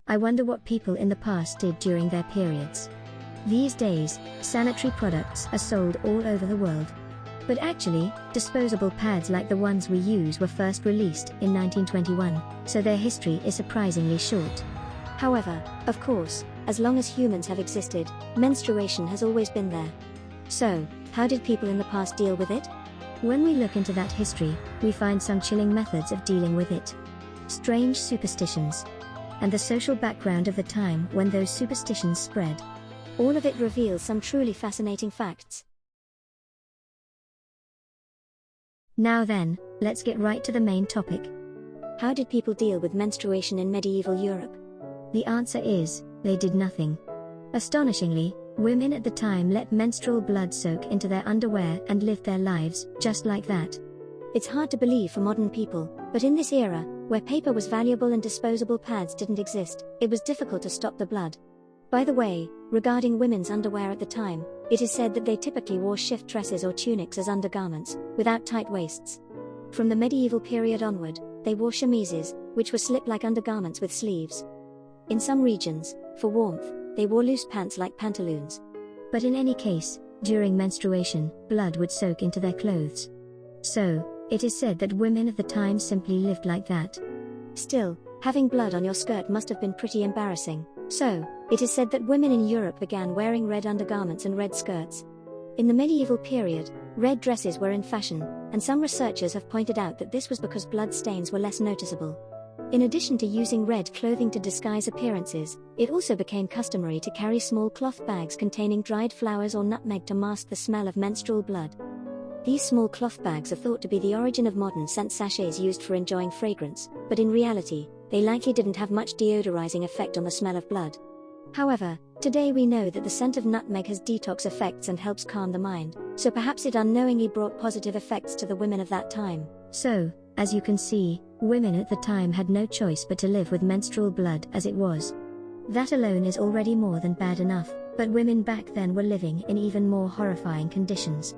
I wonder what people in the past did during their periods. These days, sanitary products are sold all over the world. But actually, disposable pads like the ones we use were first released in 1921, so their history is surprisingly short. However, of course, as long as humans have existed, menstruation has always been there. So, how did people in the past deal with it? When we look into that history, we find some chilling methods of dealing with it. Strange superstitions. And the social background of the time when those superstitions spread. All of it reveals some truly fascinating facts. Now then, let's get right to the main topic. How did people deal with menstruation in medieval Europe? The answer is, they did nothing. Astonishingly, women at the time let menstrual blood soak into their underwear and lived their lives, just like that. It's hard to believe for modern people, but in this era, where paper was valuable and disposable pads didn't exist, it was difficult to stop the blood. By the way, regarding women's underwear at the time, it is said that they typically wore shift dresses or tunics as undergarments, without tight waists. From the medieval period onward, they wore chemises, which were slip-like undergarments with sleeves. In some regions, for warmth, they wore loose pants like pantaloons. But in any case, during menstruation, blood would soak into their clothes. So, it is said that women of the time simply lived like that. Still, having blood on your skirt must have been pretty embarrassing, so, it is said that women in Europe began wearing red undergarments and red skirts. In the medieval period, red dresses were in fashion, and some researchers have pointed out that this was because blood stains were less noticeable. In addition to using red clothing to disguise appearances, it also became customary to carry small cloth bags containing dried flowers or nutmeg to mask the smell of menstrual blood. These small cloth bags are thought to be the origin of modern scent sachets used for enjoying fragrance, but in reality, they likely didn't have much deodorizing effect on the smell of blood. However, today we know that the scent of nutmeg has detox effects and helps calm the mind, so perhaps it unknowingly brought positive effects to the women of that time. So, as you can see, women at the time had no choice but to live with menstrual blood as it was. That alone is already more than bad enough, but women back then were living in even more horrifying conditions.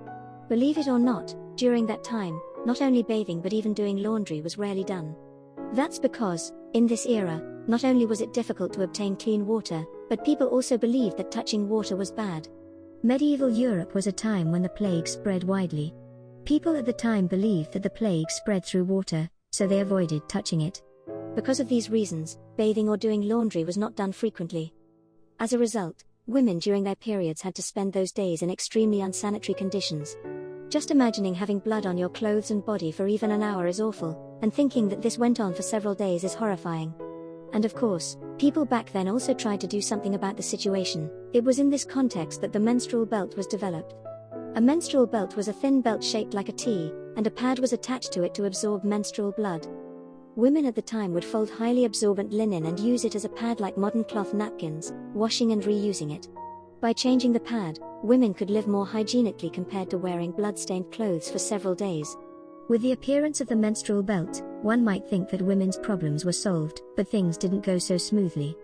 Believe it or not, during that time, not only bathing but even doing laundry was rarely done. That's because, in this era, not only was it difficult to obtain clean water, but people also believed that touching water was bad. Medieval Europe was a time when the plague spread widely. People at the time believed that the plague spread through water, so they avoided touching it. Because of these reasons, bathing or doing laundry was not done frequently. As a result, women during their periods had to spend those days in extremely unsanitary conditions. Just imagining having blood on your clothes and body for even an hour is awful, and thinking that this went on for several days is horrifying. And of course, people back then also tried to do something about the situation. It was in this context that the menstrual belt was developed. A menstrual belt was a thin belt shaped like a T, and a pad was attached to it to absorb menstrual blood. Women at the time would fold highly absorbent linen and use it as a pad like modern cloth napkins, washing and reusing it. By changing the pad, women could live more hygienically compared to wearing blood-stained clothes for several days. With the appearance of the menstrual belt, one might think that women's problems were solved, but things didn't go so smoothly.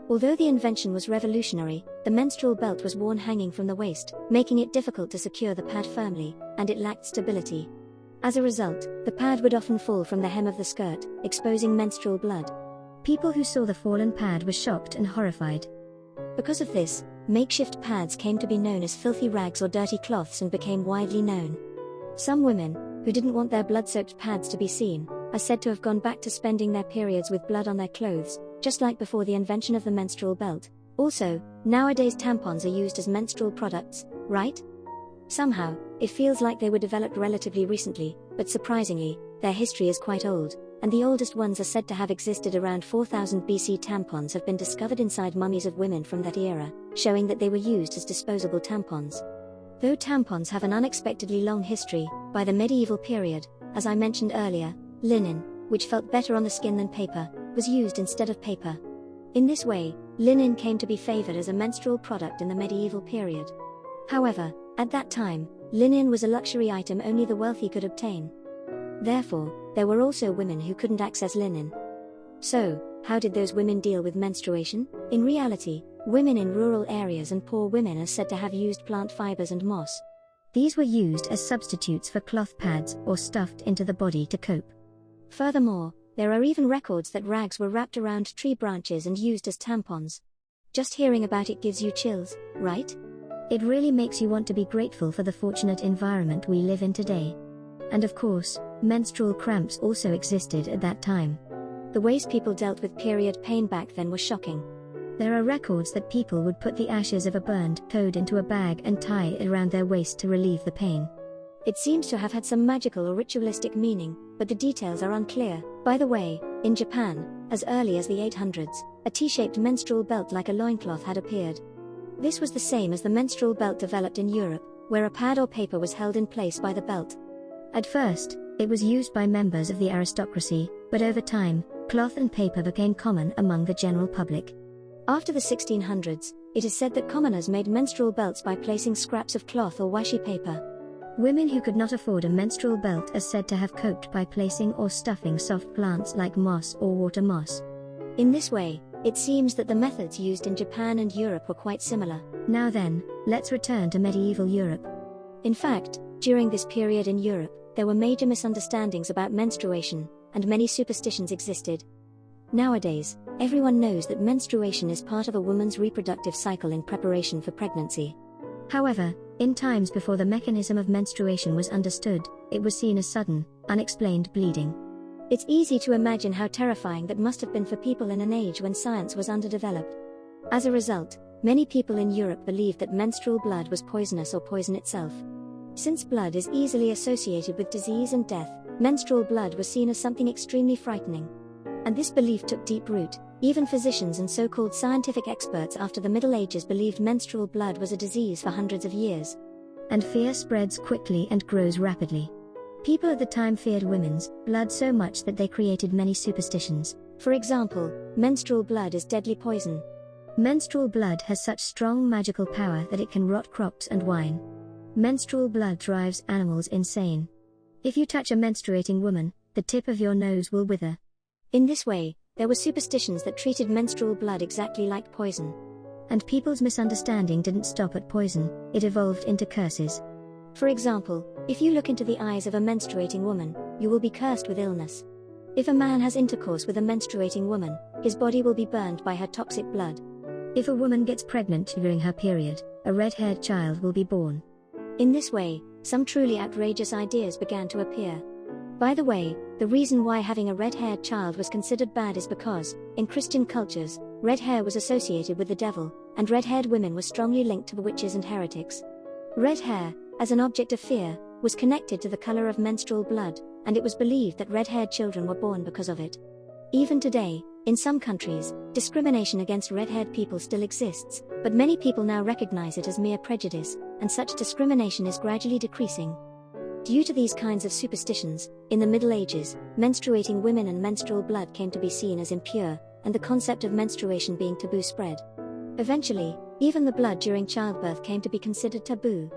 Although the invention was revolutionary, the menstrual belt was worn hanging from the waist, making it difficult to secure the pad firmly, and it lacked stability. As a result, the pad would often fall from the hem of the skirt, exposing menstrual blood. People who saw the fallen pad were shocked and horrified. Because of this, makeshift pads came to be known as filthy rags or dirty cloths and became widely known. Some women, who didn't want their blood-soaked pads to be seen, are said to have gone back to spending their periods with blood on their clothes, just like before the invention of the menstrual belt. Also, nowadays tampons are used as menstrual products, right? Somehow, it feels like they were developed relatively recently, but surprisingly, their history is quite old, and the oldest ones are said to have existed around 4000 BC. Tampons have been discovered inside mummies of women from that era, showing that they were used as disposable tampons. Though tampons have an unexpectedly long history, by the medieval period, as I mentioned earlier, linen, which felt better on the skin than paper, was used instead of paper. In this way, linen came to be favored as a menstrual product in the medieval period. However, at that time, linen was a luxury item only the wealthy could obtain. Therefore, there were also women who couldn't access linen. So, how did those women deal with menstruation? In reality, women in rural areas and poor women are said to have used plant fibers and moss. These were used as substitutes for cloth pads or stuffed into the body to cope. Furthermore, There are even records that rags were wrapped around tree branches and used as tampons. Just hearing about it gives you chills, right? It really makes you want to be grateful for the fortunate environment we live in today. And of course, menstrual cramps also existed at that time. The ways people dealt with period pain back then was shocking. There are records that people would put the ashes of a burned toad into a bag and tie it around their waist to relieve the pain. It seems to have had some magical or ritualistic meaning, but the details are unclear. By the way, in Japan, as early as the 800s, a T-shaped menstrual belt like a loincloth had appeared. This was the same as the menstrual belt developed in Europe, where a pad or paper was held in place by the belt. At first, it was used by members of the aristocracy, but over time, cloth and paper became common among the general public. After the 1600s, it is said that commoners made menstrual belts by placing scraps of cloth or washi paper. Women who could not afford a menstrual belt are said to have coped by placing or stuffing soft plants like moss or water moss. In this way, it seems that the methods used in Japan and Europe were quite similar. Now then, let's return to medieval Europe. In fact, during this period in Europe, there were major misunderstandings about menstruation, and many superstitions existed. Nowadays, everyone knows that menstruation is part of a woman's reproductive cycle in preparation for pregnancy. However, in times before the mechanism of menstruation was understood, it was seen as sudden, unexplained bleeding. It's easy to imagine how terrifying that must have been for people in an age when science was underdeveloped. As a result, many people in Europe believed that menstrual blood was poisonous or poison itself. Since blood is easily associated with disease and death, menstrual blood was seen as something extremely frightening. And this belief took deep root. Even physicians and so-called scientific experts after the Middle Ages believed menstrual blood was a disease for hundreds of years. And fear spreads quickly and grows rapidly. People at the time feared women's blood so much that they created many superstitions. For example, menstrual blood is deadly poison. Menstrual blood has such strong magical power that it can rot crops and wine. Menstrual blood drives animals insane. If you touch a menstruating woman, the tip of your nose will wither. In this way, there were superstitions that treated menstrual blood exactly like poison. And people's misunderstanding didn't stop at poison, it evolved into curses. For example, if you look into the eyes of a menstruating woman, you will be cursed with illness. If a man has intercourse with a menstruating woman, his body will be burned by her toxic blood. If a woman gets pregnant during her period, a red-haired child will be born. In this way, some truly outrageous ideas began to appear. By the way, the reason why having a red-haired child was considered bad is because, in Christian cultures, red hair was associated with the devil, and red-haired women were strongly linked to the witches and heretics. Red hair, as an object of fear, was connected to the color of menstrual blood, and it was believed that red-haired children were born because of it. Even today, in some countries, discrimination against red-haired people still exists, but many people now recognize it as mere prejudice, and such discrimination is gradually decreasing. Due to these kinds of superstitions, in the Middle Ages, menstruating women and menstrual blood came to be seen as impure, and the concept of menstruation being taboo spread. Eventually, even the blood during childbirth came to be considered taboo.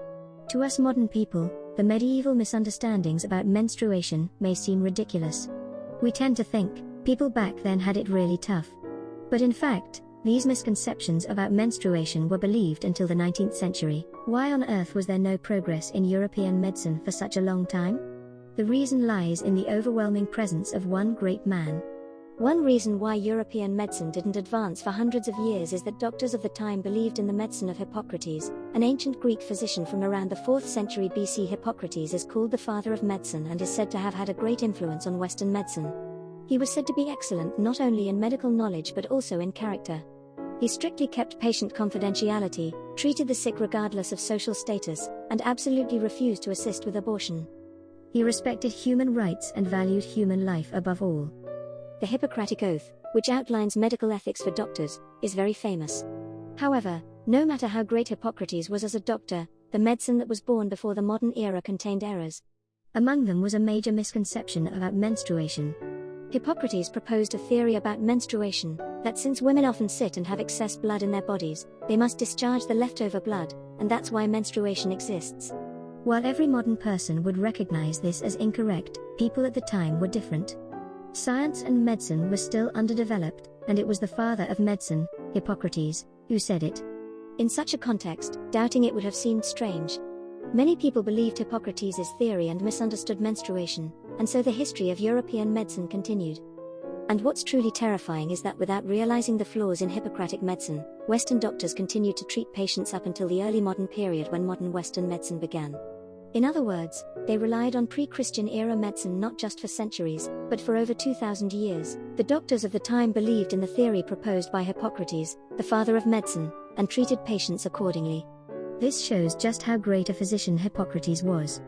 To us modern people, the medieval misunderstandings about menstruation may seem ridiculous. We tend to think, people back then had it really tough. But in fact, these misconceptions about menstruation were believed until the 19th century. Why on earth was there no progress in European medicine for such a long time? The reason lies in the overwhelming presence of one great man. One reason why European medicine didn't advance for hundreds of years is that doctors of the time believed in the medicine of Hippocrates, an ancient Greek physician from around the 4th century BC. Hippocrates is called the father of medicine and is said to have had a great influence on Western medicine. He was said to be excellent not only in medical knowledge but also in character. He strictly kept patient confidentiality, treated the sick regardless of social status, and absolutely refused to assist with abortion. He respected human rights and valued human life above all. The Hippocratic Oath, which outlines medical ethics for doctors, is very famous. However, no matter how great Hippocrates was as a doctor, the medicine that was born before the modern era contained errors. Among them was a major misconception about menstruation. Hippocrates proposed a theory about menstruation, that since women often sit and have excess blood in their bodies, they must discharge the leftover blood, and that's why menstruation exists. While every modern person would recognize this as incorrect, people at the time were different. Science and medicine were still underdeveloped, and it was the father of medicine, Hippocrates, who said it. In such a context, doubting it would have seemed strange. Many people believed Hippocrates' theory and misunderstood menstruation, and so the history of European medicine continued. And what's truly terrifying is that without realizing the flaws in Hippocratic medicine, Western doctors continued to treat patients up until the early modern period when modern Western medicine began. In other words, they relied on pre-Christian era medicine not just for centuries, but for over 2,000 years. The doctors of the time believed in the theory proposed by Hippocrates, the father of medicine, and treated patients accordingly. This shows just how great a physician Hippocrates was.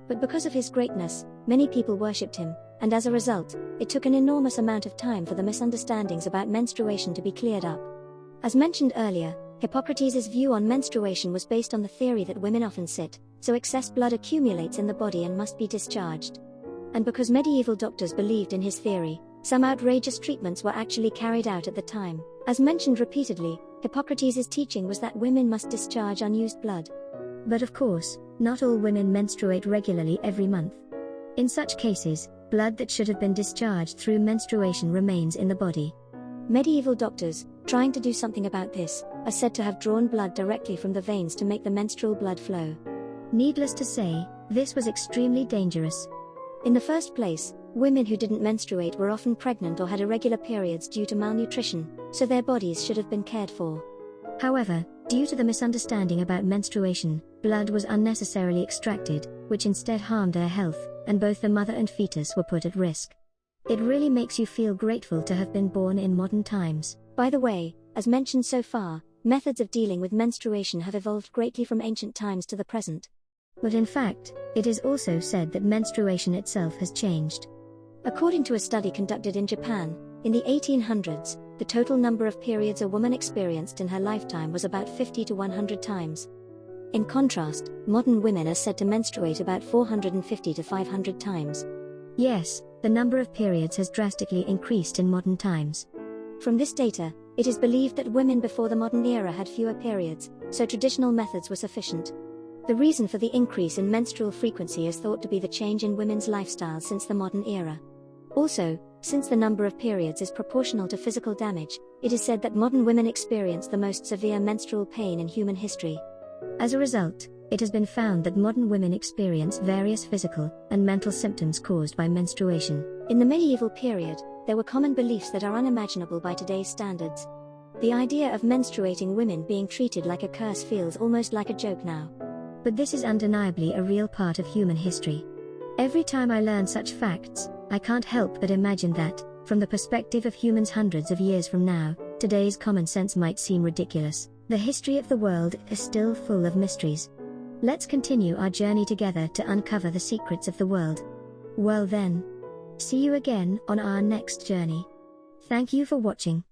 But because of his greatness, many people worshipped him, and as a result, it took an enormous amount of time for the misunderstandings about menstruation to be cleared up. As mentioned earlier, Hippocrates' view on menstruation was based on the theory that women often sit, so excess blood accumulates in the body and must be discharged. And because medieval doctors believed in his theory, some outrageous treatments were actually carried out at the time. As mentioned repeatedly, Hippocrates' teaching was that women must discharge unused blood. But of course, not all women menstruate regularly every month. In such cases, blood that should have been discharged through menstruation remains in the body. Medieval doctors, trying to do something about this, are said to have drawn blood directly from the veins to make the menstrual blood flow. Needless to say, this was extremely dangerous. In the first place, women who didn't menstruate were often pregnant or had irregular periods due to malnutrition, so their bodies should have been cared for. However, due to the misunderstanding about menstruation, blood was unnecessarily extracted, which instead harmed their health, and both the mother and fetus were put at risk. It really makes you feel grateful to have been born in modern times. By the way, as mentioned so far, methods of dealing with menstruation have evolved greatly from ancient times to the present. But in fact, it is also said that menstruation itself has changed. According to a study conducted in Japan, in the 1800s, the total number of periods a woman experienced in her lifetime was about 50 to 100 times. In contrast, modern women are said to menstruate about 450 to 500 times. Yes, the number of periods has drastically increased in modern times. From this data, it is believed that women before the modern era had fewer periods, so traditional methods were sufficient. The reason for the increase in menstrual frequency is thought to be the change in women's lifestyle since the modern era. Also, since the number of periods is proportional to physical damage, it is said that modern women experience the most severe menstrual pain in human history. As a result, it has been found that modern women experience various physical and mental symptoms caused by menstruation. In the medieval period, there were common beliefs that are unimaginable by today's standards. The idea of menstruating women being treated like a curse feels almost like a joke now. But this is undeniably a real part of human history. Every time I learn such facts, I can't help but imagine that, from the perspective of humans hundreds of years from now, today's common sense might seem ridiculous. The history of the world is still full of mysteries. Let's continue our journey together to uncover the secrets of the world. Well then, see you again on our next journey. Thank you for watching.